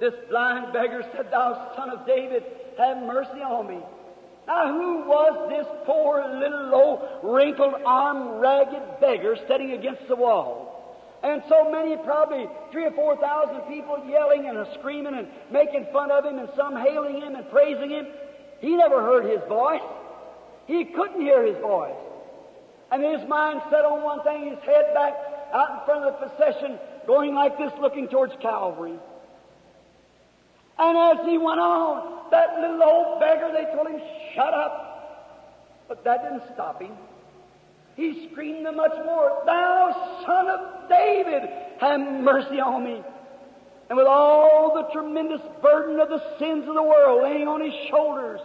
This blind beggar said, Thou Son of David, have mercy on me. Now, who was this poor little low, wrinkled-armed, ragged beggar sitting against the wall? And so many, probably 3,000 or 4,000 people yelling and screaming and making fun of him, and some hailing him and praising him. He never heard his voice. He couldn't hear his voice. And his mind set on one thing, his head back out in front of the procession, going like this, looking towards Calvary. And as he went on, that little old beggar, they told him, shut up. But that didn't stop him. He screamed much more, Thou Son of David, have mercy on me. And with all the tremendous burden of the sins of the world laying on his shoulders,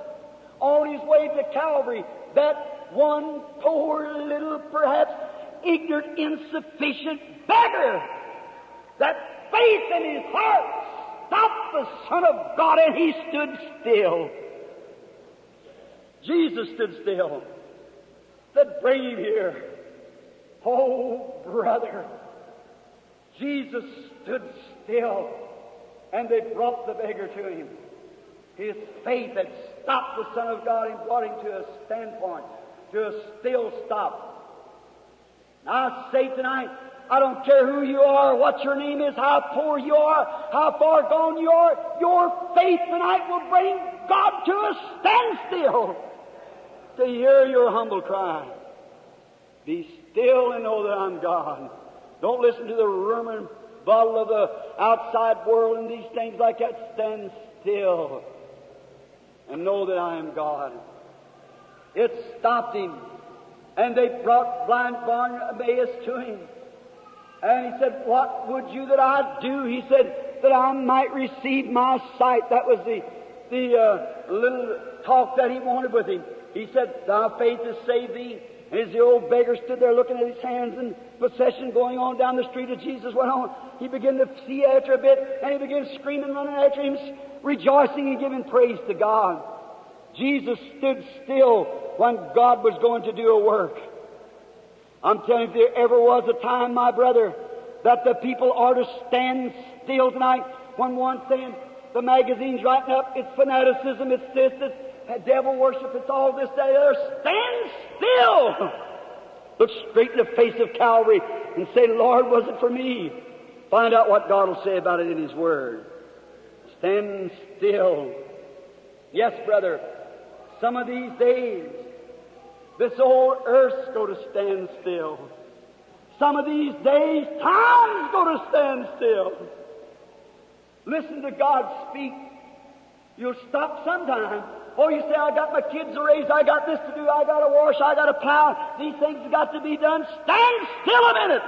on his way to Calvary, that one poor little, perhaps ignorant, insufficient beggar, that faith in his heart stopped the Son of God, and he stood still. Jesus stood still. Said, bring him here. Oh, brother. Jesus stood still, and they brought the beggar to him. His faith had stopped the Son of God and brought him to a standpoint, to a still stop. Now I say tonight, I don't care who you are, what your name is, how poor you are, how far gone you are, your faith tonight will bring God to a standstill to hear your humble cry. Be still and know that I'm God. Don't listen to the rumor and bottle of the outside world and these things like that. Stand still and know that I am God. It stopped him. And they brought blind Bartimaeus to him. And he said, what would you that I do? He said, that I might receive my sight. That was the little talk that he wanted with him. He said, thy faith has saved thee. And as the old beggar stood there looking at his hands and procession going on down the street as Jesus went on, he began to see after a bit, and he began screaming, running after him, rejoicing and giving praise to God. Jesus stood still when God was going to do a work. I'm telling you, if there ever was a time, my brother, that the people are to stand still tonight, when one saying, the magazine's writing up, it's fanaticism, it's this, it's devil worship, it's all this, that, other. Stand still! Look straight in the face of Calvary and say, Lord, was it for me? Find out what God will say about it in His Word. Stand still. Yes, brother, some of these days, this old earth's going to stand still. Some of these days, time's going to stand still. Listen to God speak. You'll stop sometime. Oh, you say, I got my kids to raise, I got this to do, I got to wash, I got to plow. These things have got to be done. Stand still a minute.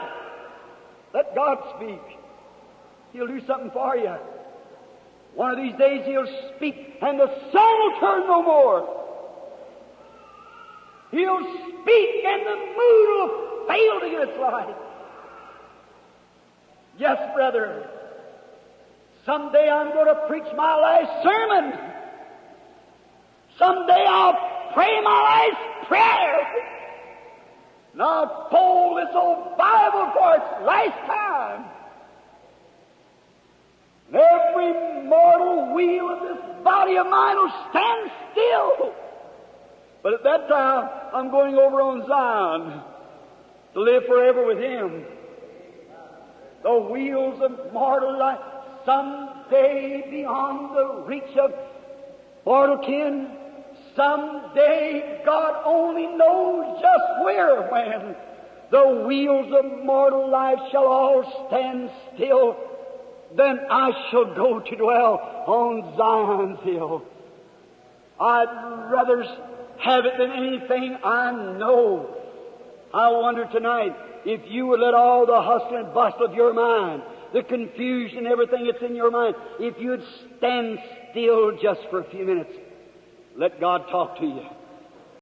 Let God speak. He'll do something for you. One of these days He'll speak and the sun will turn no more. He'll speak and the moon will fail to give its light. Yes, brother. Someday I'm going to preach my last sermon. Someday I'll pray my last prayer. And I'll fold this old Bible for its last time. And every mortal wheel of this body of mine will stand still. But at that time, I'm going over on Zion to live forever with Him. The wheels of mortal life, someday beyond the reach of mortal kin, someday God only knows just where, when the wheels of mortal life shall all stand still, then I shall go to dwell on Zion's hill. I'd rather have it than anything I know. I wonder tonight if you would let all the hustle and bustle of your mind, the confusion, everything that's in your mind, if you'd stand still just for a few minutes. Let God talk to you.